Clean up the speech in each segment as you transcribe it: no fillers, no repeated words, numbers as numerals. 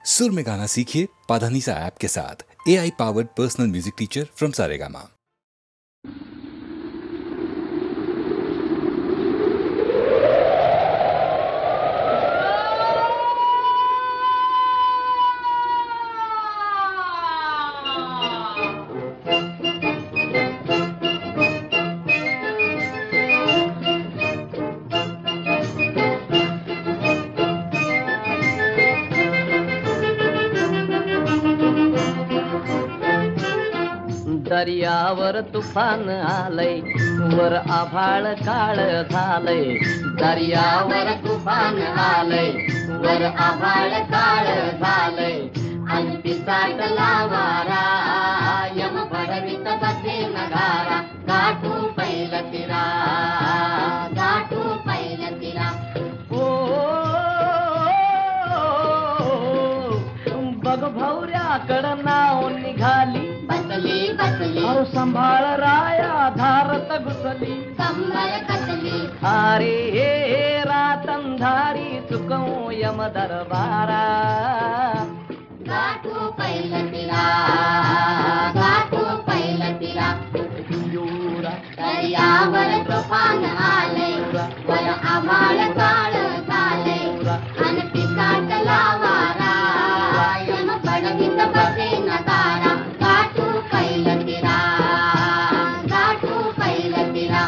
सुर में गाना सीखिए पाधानीसा ऐप के साथ। AI powered personal music teacher from Saregama. दर्यावर तुफान आलय, वर आभाळ काळ झालय. दर्यावर तुफान आलय, वर आभाळ काळ झालय. आणि पिसाटला वारा, यम भडवीत बसे नगारा. गाठू पैल तिरा, गाठू पैल तिरा. बघ भौऱ्याकडं नाव निघाली, बसली बसली. अहो संभाळ राया, धारत घुसली, कंबर कसली. अरे हे रातंधारी चुकवू यम दरबारा. गाठू पैल तिरा, गाठू पैल तिरा. दर्यावर तुफान आलय, वर आभाळ काळ झालय. अन पिसाटला वारा, यम भडवीत बसे नगारा. गाठू पैल तिरा, गाठू पैल तिरा.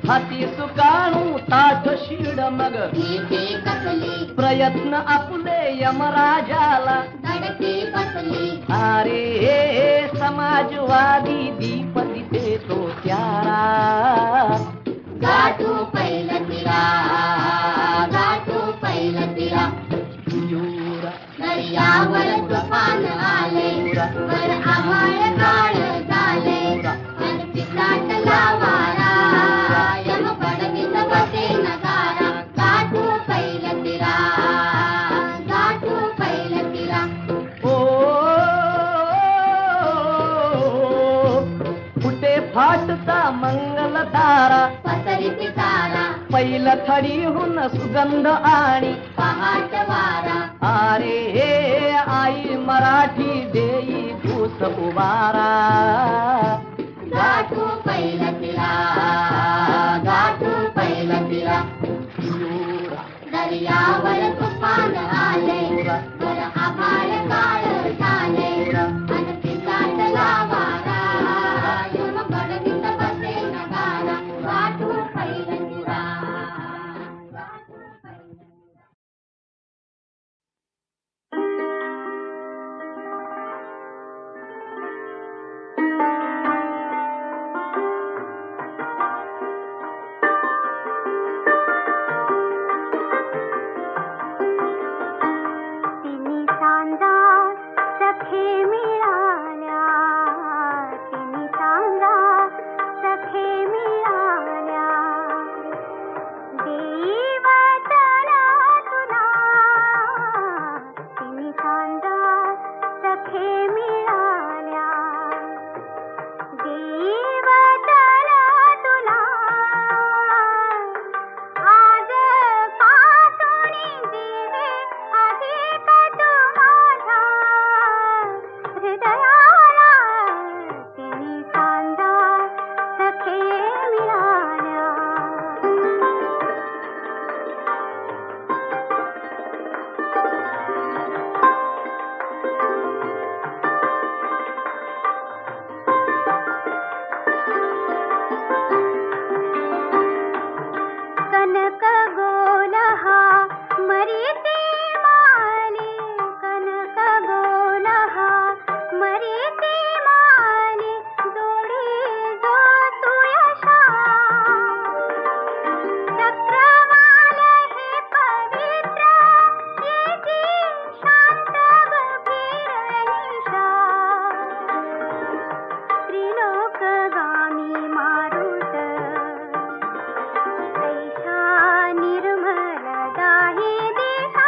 हाती सुकाणू ताठ शिड मग, कसली. प्रयत्न आपुले यमराजाला, धडकी बसली. अरे हे समाजवादी दीप दिसे तो प्यारा. गाठू पैल तिरा, गाठू पैल तिरा. दर्यावर तुफान आलय, वर आभाळ काळ झालय. अन पिसाटला वारा, यम भडवीत बसे नगारा. गाठू पैल तिरा, गाठू पैल तिरा. फुटे फाटता मंगल तारा, पसरी पिसारा. पैल थडीहून सुगंध आणि पहाट वारा. अरे हे आई मराठी देई भूस उबारा. गाठू पैल तिरा, गाठू पैल तिरा. दर्यावर तुफान आलय, वर आभाळ काळ झालय. अन पिसाटला वारा, यम भडवीत बसे नगारा. गाठू पैल तिरा, गाठू पैल तिरा. तिन्ही सांजा सखे मिळाल्या, तिन्ही सांजा सखे मिळाल्या. देई वचन तुला, तिन्ही सांजा सखे मिळाल्या. देई वचन तुला, आज पासोनी देवे अधिक तू माझ्या हृदयाला. तिन्ही सांजा सखे मिळाल्या. कनक गोल हा मरीती माली, कनक गोल हा मरीती माली. जोडी जो तू यशा, चक्रवाल हे पवित्र येती शांत गंभीर निशा. त्रिलोकगामी मारुत, ऐशा निर्मल दाही देह.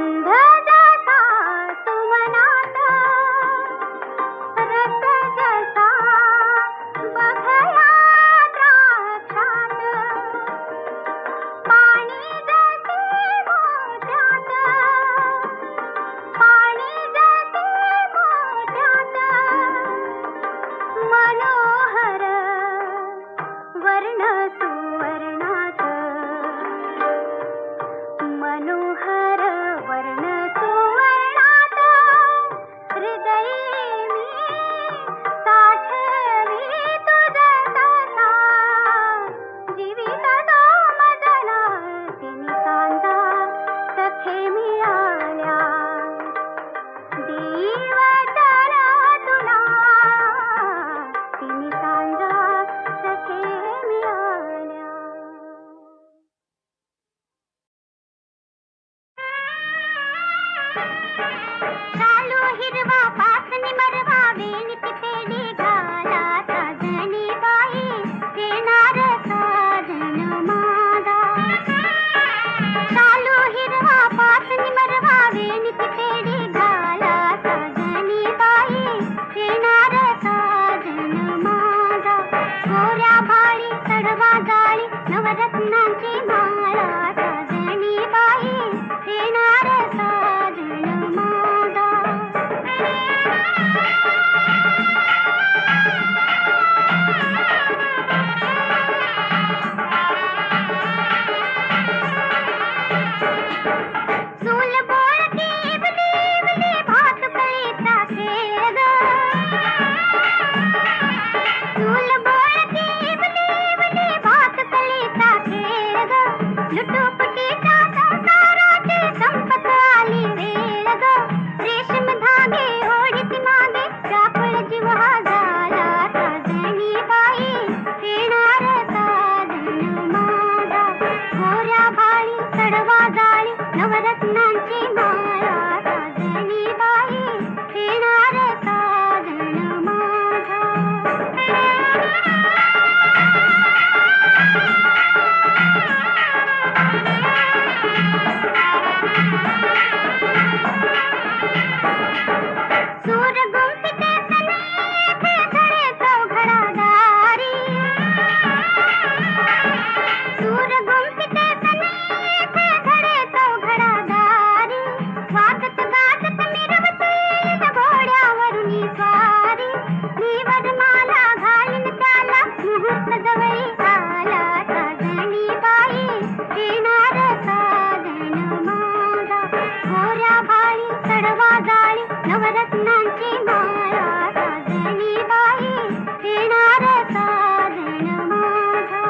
गंध जसा सुमनात रस जसा बघया द्राक्षात पाणी जसे मोत्यात पाणी जसे मोत्यात मनोहर वर्ण सुवर्णात मनोहर वर्ण सुवर्णात हृदयी मी साठवी तुझ तसा जीवित तो मदना तिनी कांदा सखे मिळाल्या देवतन तुला तिनी कांदा सखे मिळाल्या. चालू हिरवा पासनी मरवा वेणी पिपेडी घाला साजणी बाई येणार साजन माझा. चालू हिरवा पासनी मरवा वेणी पिपेडी घाला साजणी बाई येणार साजन माझा. गोऱ्या भाळी चढवा जाळी नवरत्नांची माळा साजणी बाई येणार साजन माझा. चूल बोळकी इवली इवली भातुकळीचा खेळ ग. चूल बोळकी इवली इवली भातुकळीचा खेळ ग. लुटुपुटीच्या संसाराची संपत आली वेळ ग. रेशीम धागे ओढीत मागे व्याकुळ जीव हा झाला साजणी बाई येणार साजन माझा. गोऱ्या भाळी चढवा जाळी नवरत्नांची माळा साजणी बाई येणार साजन माझा. सूर गुंफिते सनेथे धडे चौघडादारी. सूर गुंफिते सनेथे धडे चौघडादारी. वागत गागत मिरवते घोड्यावरुनी स्वारी. नीवर माला घालीन त्याला मुहूर्त जवळी आला साजणी बाई येणार साजन माझा. गोऱ्या भाळी चढवा जाळी नवरत्नांची माळा साजणी बाई येणार साजन माझा.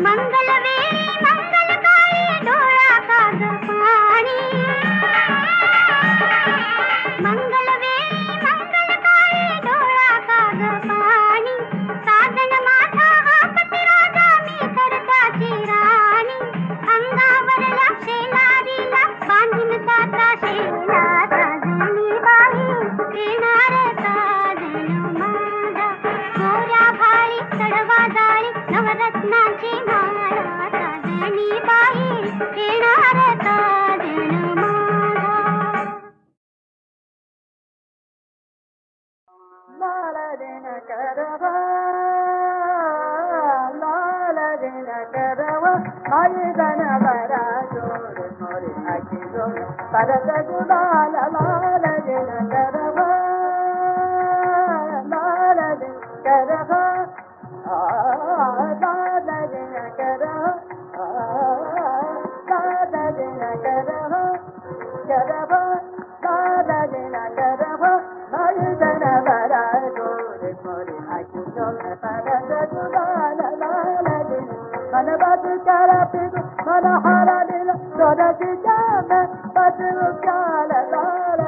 मंगलवेळी मंगलकाळी डोळा काग पाणी. मंगलवेळी मंगलकाळी डोळा काग पाणी. साजन माझा हा पतिराजा मी तर त्याची राणी. अंगावरला शेलारीला बांधीन त्याचा शेला साजणी बाई येणार साजन माझा. गोऱ्या भाळी चढवा जाळी नवरत्नाची माळा साजणी बाई येणार साजन माझा. लालदिन करवा लालदिन करवा आई गण बरा जोड मोरे आखी जोड परत गुलाल लालदिन करवा लालदिन करवा लालदिन करवा लालदिन करवा करवा लालदिन करवा आई गण बरा जोड मोरे आखी जोड परत गुलाल लालदिन मन बद कर मन हरा दिल सोरती जाम बद चाल लाल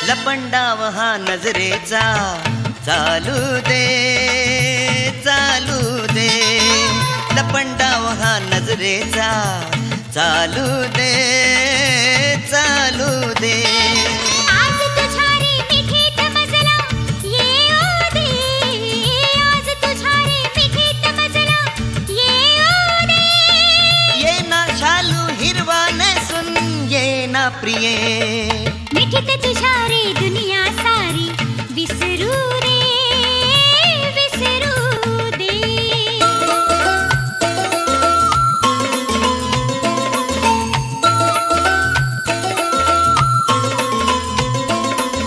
लपंडाव हा नजरेचा चालू दे चालू दे, लपंडाव हा नजरेचा चालू दे चालू दे. आज तुझ्या रे मिठीत मजला येऊ दे, आज तुझ्या रे मिठीत मजला येऊ दे. ये ना शालू हिरवा नेसून ये ना प्रिये, मिठीत तुझ्या रे दुनिया सारी विसरू दे विसरू दे.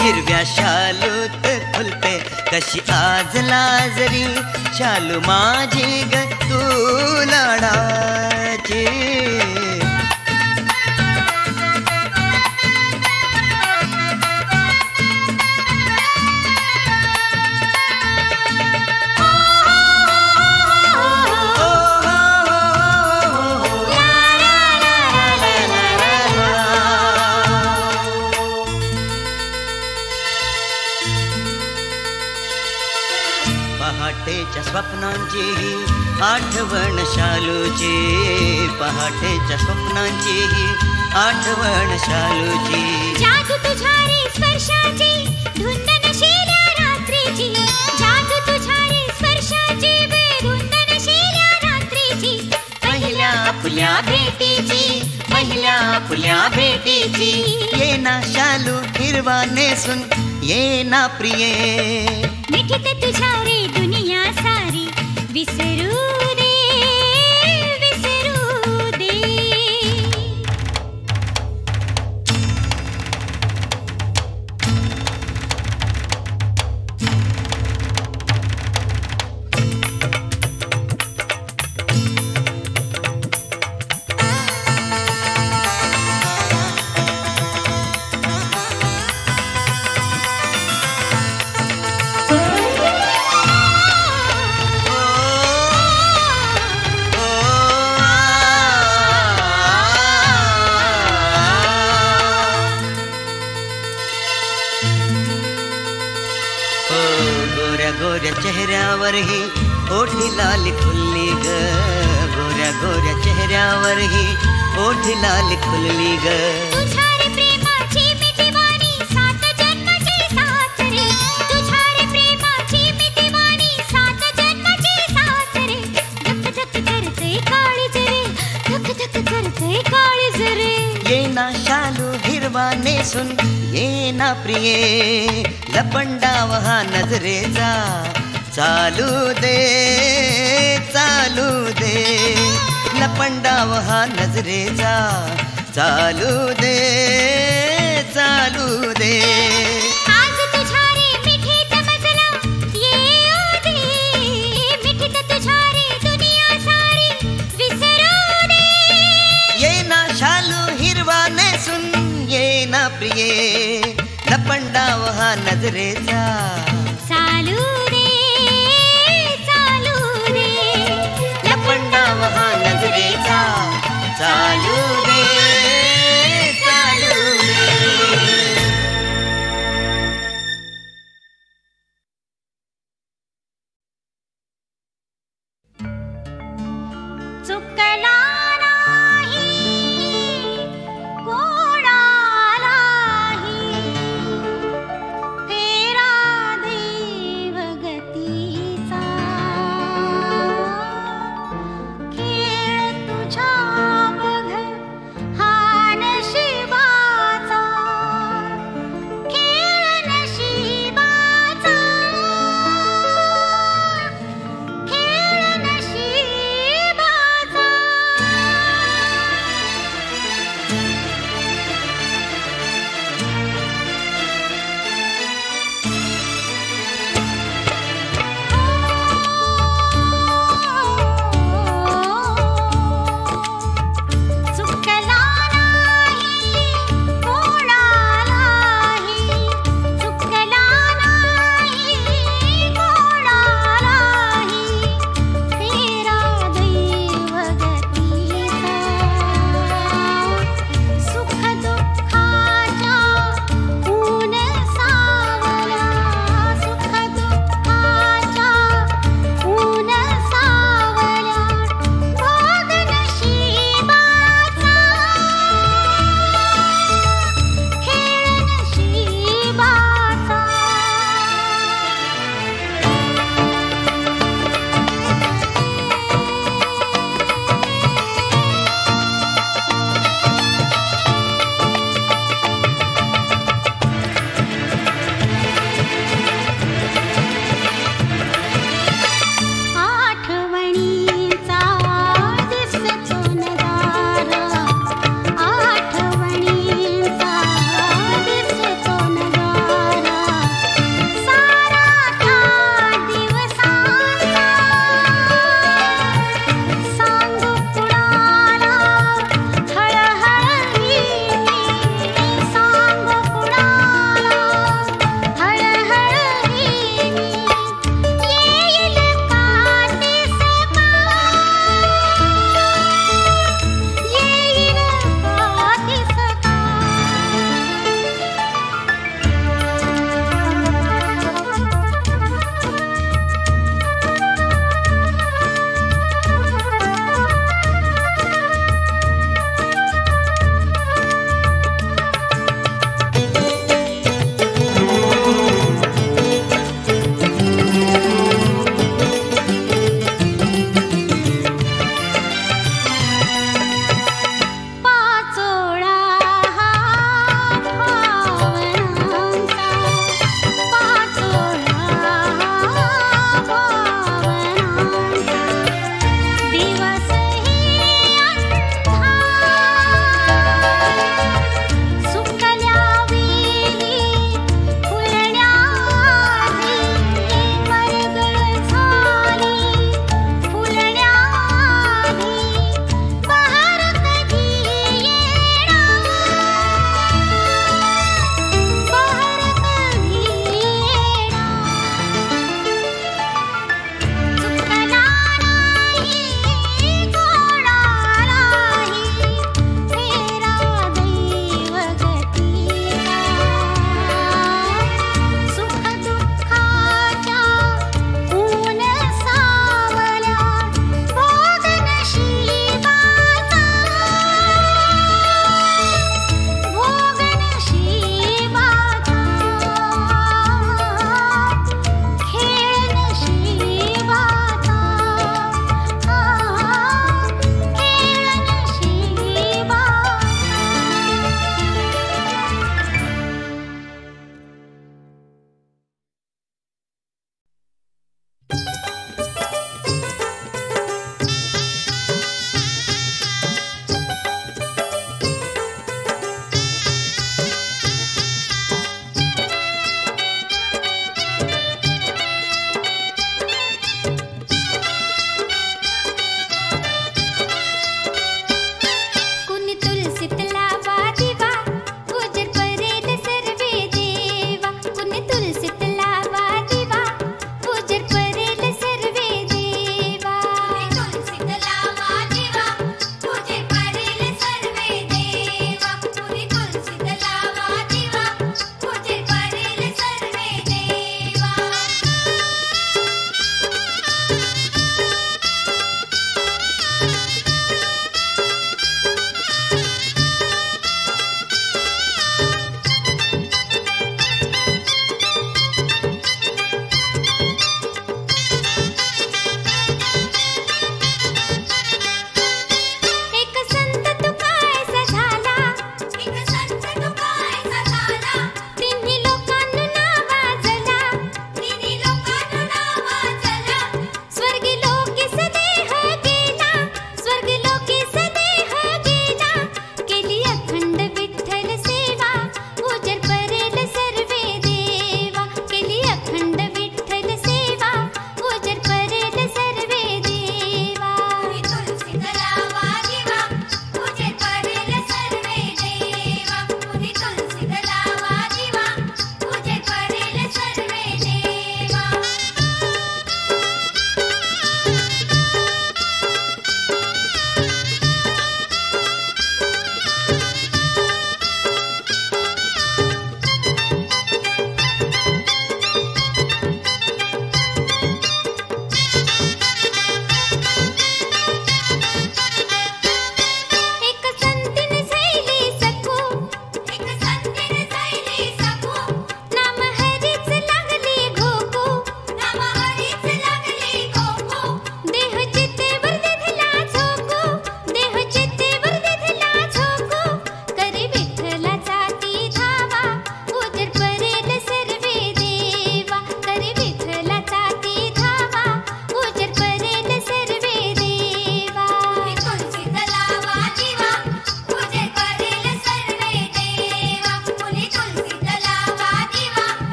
हिरव्या शालूत फुलते कशी आज लाजरी, शालू माझी ग तू लाडाची. पहाटेच्या स्वप्नांची ही आठवण शालूची, पहाटेच्या स्वप्नांची ही आठवण शालूची. जादू तुझ्या रे स्पर्शाची धुंद नशिल्या रात्रीची, जादू तुझ्या रे स्पर्शाची धुंद नशिल्या रात्रीची. पहिल्या आपल्या भेटीची, पहिल्या आपल्या भेटीची. ये ना शालू हिरवा नेसून ये ना प्रिये, मिठीत तुझ्या रे दुनिया सारी विसरू दे विसरू दे. गोऱ्या गोऱ्या चेहऱ्यावर ही ओठी लाल खुलली ग, गोऱ्या गोऱ्या चेहऱ्यावर ही ओठी लाल खुलली ग. तुझ्या रे प्रेमाची मी दिवानी सात जन्माची साथ रे, तुझ्या रे प्रेमाची मी दिवानी सात जन्माची साथ रे. धक धक करते काळीज रे, धक धक करते काळीज रे. ये ना शालू हिरवा नेसून ये ना प्रिये, लपंडाव हा नजरेचा चालू दे चालू दे, लपंडाव हा नजरेचा चालू दे चालू दे. आज तुझ्या रे मिठीत मजला येऊ दे, मिठीत तुझ्या रे दुनिया सारी विसरू दे. ये ना शालू हिरवा नेसून ये ना प्रिये, लपंडाव हा नजरेचा चालू दे चालू दे, लपंडाव हा नजरेचा चालू दे चालू दे. चुकला नाही कोणालाही तेरा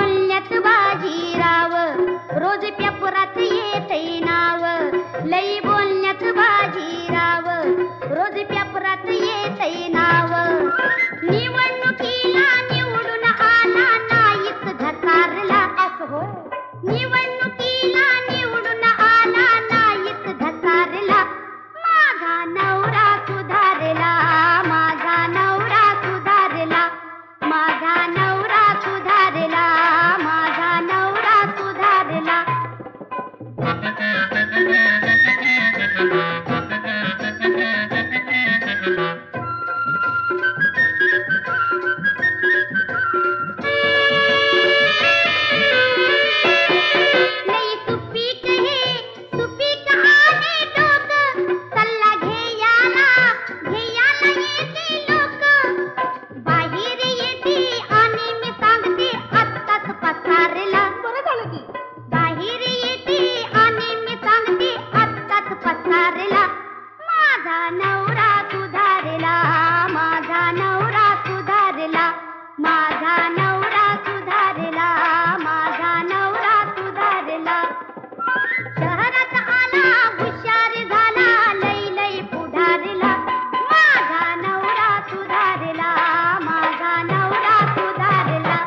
बोलण्यात बाजीराव रोज पेपरात येतय नाव लई बोलण्यात बाजीराव रोज पेपरात येतय नाव निवडणुकीला निवडून आला नाहीच धसारला असं हो निवडणुकीला निवडून आला नाहीच धसारला माझा नवरा सुधारला माझा नवरा सुधारला माझा नवरा सुधारला माझा नवरा सुधारला लई सुपीक हे सुपीक आले डोक सल्ला घेयाला येते लोक बाहेर येते आणि मी सांगते आत्ताच पसारला बरं झालं की बाहेर येते आणि मी सांगते आत्ताच पसारला माझा नवरा सुधारला माझा नवरा सुधारला माझा नवरा सुधारला माझा नवरा सुधारला शहरात आला हुशार झाला लई लई पुढारला माझा नवरा सुधारला माझा नवरा सुधारला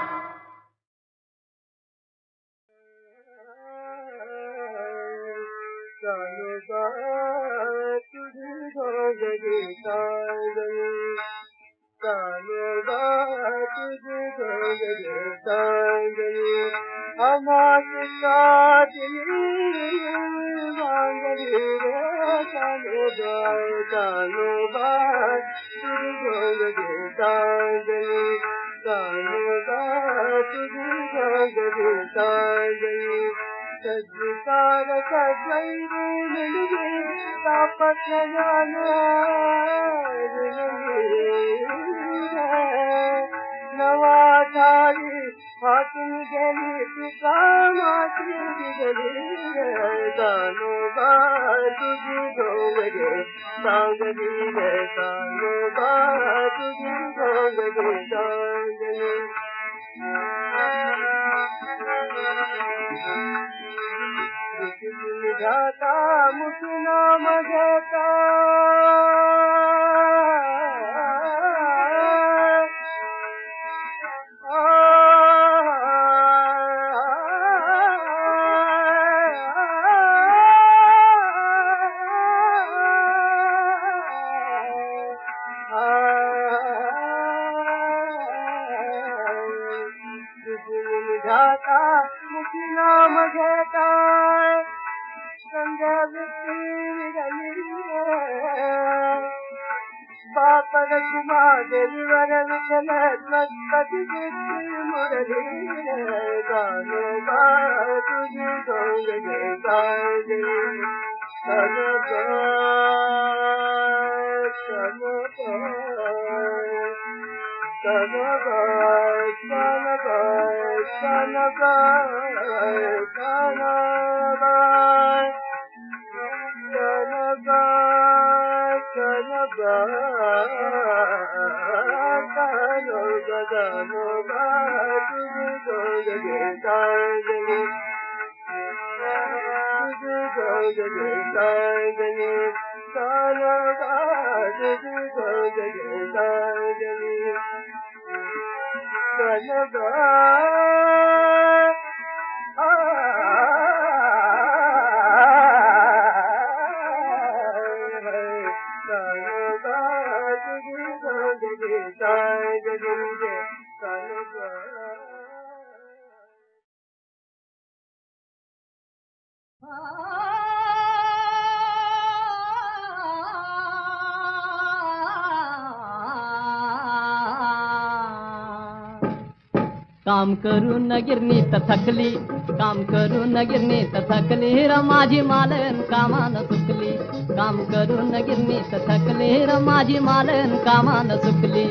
काम करून गिरणीत थकली, काम करून गिरणीत थकली र माझी मालन कामान सुकली, काम करून गिरणीत थकली र माझी मालन कामान सुकली.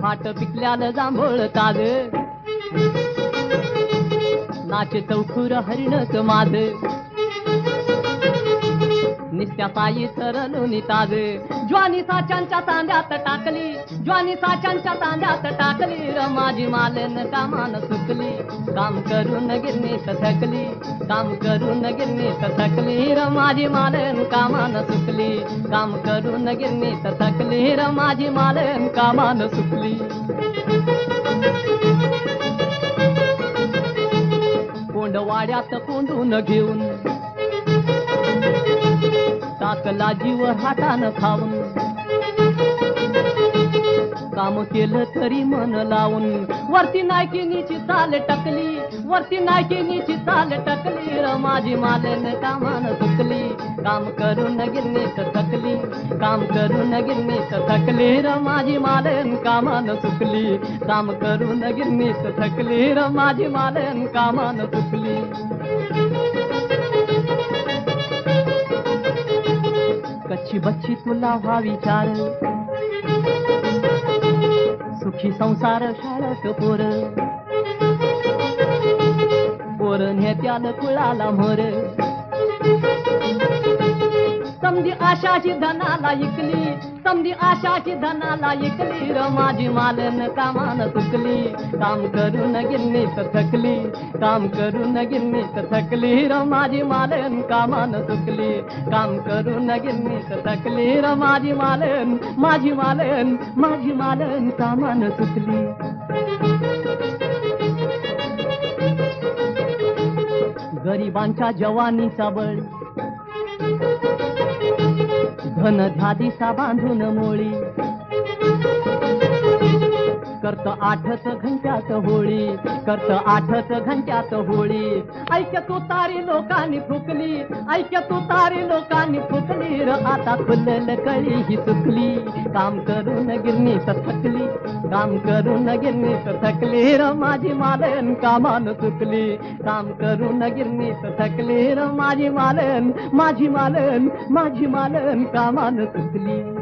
फाट पिकल्याला जांभूळ ताज, नाच चौखुर हरिणच माझ, नित्या पायी तरलून ताज, ज्वानी साच्यांच्या तांद्यात टाकली, ज्वानी साच्यांच्या तांद्यात टाकली र माझी मालन कामान सुकली. काम करून गिरणीत थकली, काम करून गिरणीत थकली र माझी मालन कामान सुकली. काम करून गिरणीत थकली र माझी मालन कामान सुकली. कोंडवाड्यात कोंडून घेऊन टाकला जीव हातानं खाऊन. काम केलं तरी मन लावून वरती नायकिनीची चाल टकली, वरती नायकिनीची चाल टकली र माझी मालन कामान सुकली. काम करून गिरणीत थकली, काम करून गिरणीत थकली र माझी मालन कामान सुकली. काम करून गिरणीत थकली र माझी मालन कामान सुकली. कच्ची बच्ची तुला व्हा विचार, सुखी संसार शाळेत पोर, पोर नेत्यानं कुळाला मोर. समधी आशाची धनाला इकली, समधी आशाची धनाला इकली र माझी मालन कामान सुकली. काम करून गिरणीत थकली, काम करून गिरणीत थकली र माझी मालन कामान सुकली. काम करून गिरणीत थकली र माझी मालन, माझी मालन, माझी मालन कामान सुकली. गरिबांच्या जवानीचा बळ, धन ध्यादिसा बांधून मोळी. करत 8 घंट्यात होळी, करत 8 घंट्यात होळी. ऐक तू तारी लोकांनी फुकली, ऐक तू तारी लोकांनी फुकली र आता खुलल कळी ही चुकली. काम करून गिरणीत थकली, काम करून गिरणीत थकली र माझी मालन कामान सुकली. काम करून गिरणीत थकली र माझी मालन, माझी मालन, माझी मालन कामान सुकली.